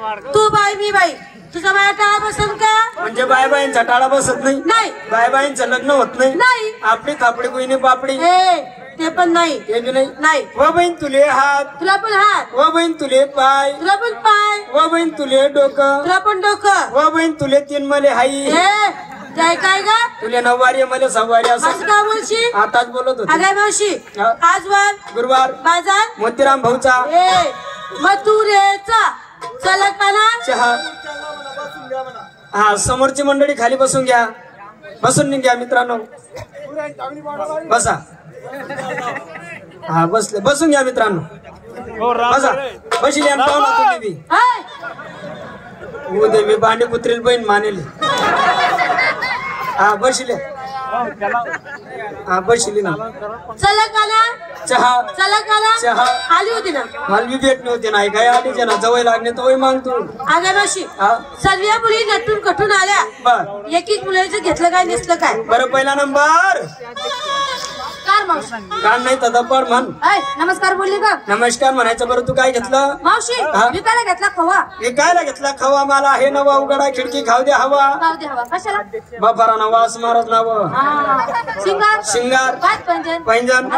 तू बाई me by तुझा बाया टाळा बसन का? म्हणजे बाय बाईंचा टाळा बसत नाही? नाही. बाय बाईंचं लग्न होत नाही? नाही. आपली थापडी कोणी पापडी ते पण नाही. ते बी नाही. नाही. व बहीण तुले हात, तुला पण हात. व बहीण तुले पाय, तुला पण पाय. व बहीण तुले डोकं, तुला पण डोकं. व बहीण तुले तीन मले हाई. काय काय ग? तुले नववारी मले सवारी असं का बोलशी? आताच बोलत होते. अगं मावशी आज वार गुरुवार बाजार मोतीराम भाऊचा मथुरेचा चलताना चहा. हा समोरची मंडळी खाली बसून घ्या, बसून घ्या मित्रांनो, बसा. हा बसले, बसून घ्या मित्रांनो, बसा. बसले पाहुणा तुम्ही बी. उद्या मी भांडी कुत्रील बहीण मानेल. हा बसले, हा बसली ना. चला काला चहा, चला काला चहा आली होती ना. मला बी भेट नव्हती नाही काय आली ना, जवळ लागणे तवय मागतो. अगं मावशी सर्व मुली नटून कटून आल्या. बर एक एक मुलाचं घेतलं काय नेसलं काय? बरं पहिला नंबर कान नाही तर दपड म्हण. नमस्कार बोलली का? नमस्कार म्हणायचं. बरं तू काय घेतलं? मावशी विकायला घेतला खवा. विकायला घेतला खवा. मला हे नवा उघडा खिडकी खाऊ दे हवा. खाऊ दे हवा. कशाला? बापारा नवा अस्मारच नाव. शिंगार शिंगार पैंजन पैंजन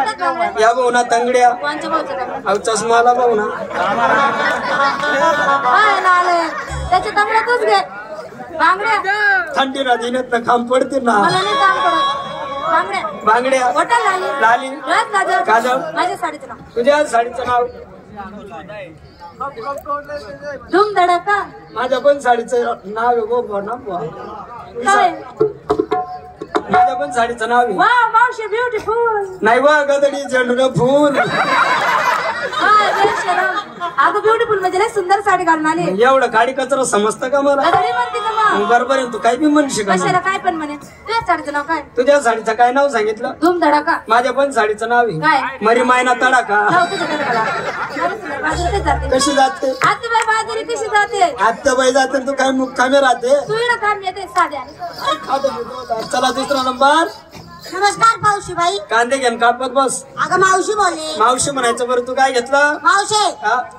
या भाऊना तंगड्या. अहो चष्माला भाऊना त्याच्या तंगड्या तूच घे. बांगड्या थंडी राहत ना काम पडते ना. मला नाही काम पडत. बांगड्या बांगड्या वटा लाली लाली काजळ काजळ. माझ्या साडीचं नाव. तुझ्या साडीचं नाव? धूम धडका. माझ्या पण साडीचं नाव आहे गो ना. काय? माझ्या पण साडीचं नाव आहे. वा मावशी ब्युटिफुल. नाही वा गदडी झेंडून फुल. अगं ब्युटिफुल म्हणजे लय सुंदर साडी घालून आली. एवढं काडी कचरा समजतं का मला? गदडी म्हणते का मग? बरोबर आहे. तू काय बी म्हणशी का? कशाला काय पण म्हणे. तुझ्या साडीचं नाव काय? तुझ्या साडीचं काय नाव सांगितलं? धूम धडाका. माझ्या पण साडीचं नाव आहे काय? मरी मायना तडाखा. बाजारात जाते. कशी जाते? आत्याबाई बाजारी कशी जाते? आत्याबाई जाते. तू काय मुक्कामी राहते? तू इकडं काम येते साड्या. चला दुसरा नंबर. नमस्कार मावशीबाई. कांदे घेऊन कापत बस. अगं मावशी बोलले. मावशी म्हणायचं. बरं तू काय घेतलं? मावशी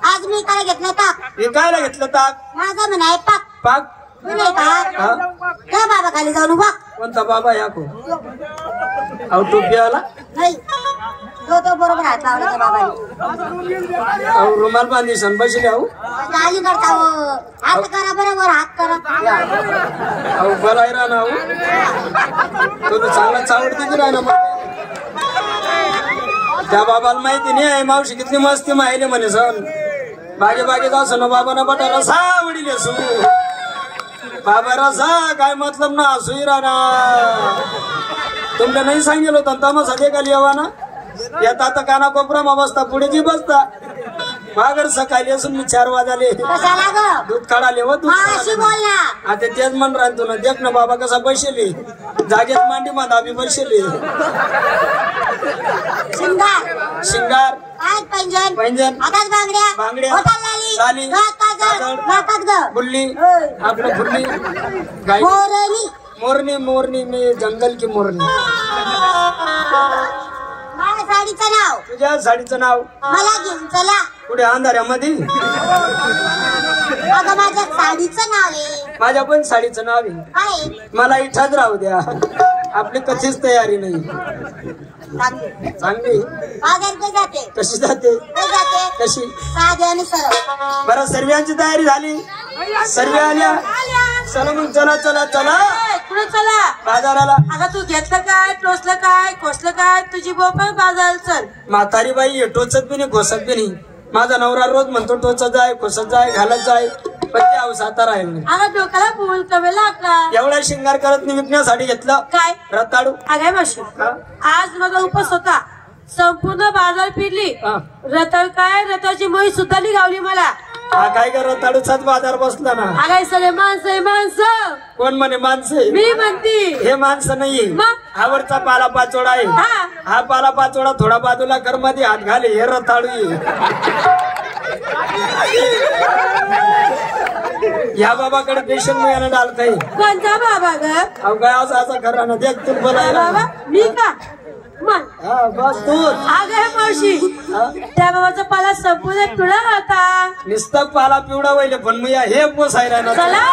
आज मी काय घेतलं ताक. विकायला घेतलं ताक? माझं म्हणाय पाक. पाक का बाबा खाली जाऊन उभा. कोणता बाबा या को? अहो टोपी आला नाही तो बरोबर हात लावला त्या बाबाने. अहो रुमाल बांधी सन बसले. अहो गाली करता हात करा बरोबर हात करा. अहो बलाय राह ना. तो चांगला चावडते की राह ना. त्या बाबाला माहिती नाही आहे मावशी किती मस्ती माहिले म्हणे सण. बागे बागे जाऊ ना बाबाना बटा रसा वडील असू. बाबा रसा काय मतलब ना सुई राणा. तुमला नाही सांगेल होता तमाशा देखाली यावा ना. येता आता काना कोपरा बसता पुढे जी बसता. मागर सकाळी असून मी 4 वाजले दूध काढाले व दूध आता तेच म्हण राह तू ना. देख ना बाबा कसा बसले जागेत मांडी माता बी बसले. शिंगार पैंजन पैंजन बांगड्या बांगड्या लाली बुल्ली आपलं फुल्ली गाय मोरनी. मोरनी मी जंगल की मोरनी. माझ्या साडीचं नाव? तुझ्या साडीचं नाव? मला घेऊन चला. पुढे अंधाऱ्यामध्ये? अगं माझ्या साडीचं नाव आहे. माझ्या पण साडीचं नाव आहे. काय? मला इथंच राहू द्या. आपली कशीच तयारी नाही. चांगली बाजार जाते. कशी जाते? कशी? साधे आणि सरळ. बरं सर्वांची तयारी झाली? सर्व आल्या? चला मग चला चला चला. कुठे चला? बाजाराला. अगं तू घेतलं काय? टोचलं काय? खोसलं काय? तुझी बोपा बाजाराला चल. म्हातारी बाई टोचत बी नाही घोसत बी नाही. माझा नवरा रोज म्हणतो टोचत जाय खोसत जाय घालत जाय. पण ते अवस आता राहील नाही. अगं डोक्याला फुल कवेला का? एवढा शिंगार करत नाही विकण्यासाठी घेतलं. काय? रताळू. अगं मावशी आज माझा उपवास होता. संपूर्ण बाजार फिरली. रताळ काय रताची मोही सुद्धा गावली मला. काय कर रताळूचाच बाजार बसला ना. अगं सगळे माणसं माणसं. कोण म्हणे माणसं? मी म्हणती. हे माणसं नाहीये. हावरचा पाला पाचोडा आहे. हा पाला पाचोडा थोडा बाजूला कर मध्ये हात घाले. हे रताळू या बाबाकडे पेशंट मिळायला डालताय. कोणता बाबा ग? अवघा असा खरा ना. देख तू बोलायला बाबा मी का उपमान. बस दूध. अगं हे मावशी त्या बाबाचा पाला संपूर्ण पिवळा होता. नुसतं पाला पिवळा व्हायला पण मी हे पोसायला चला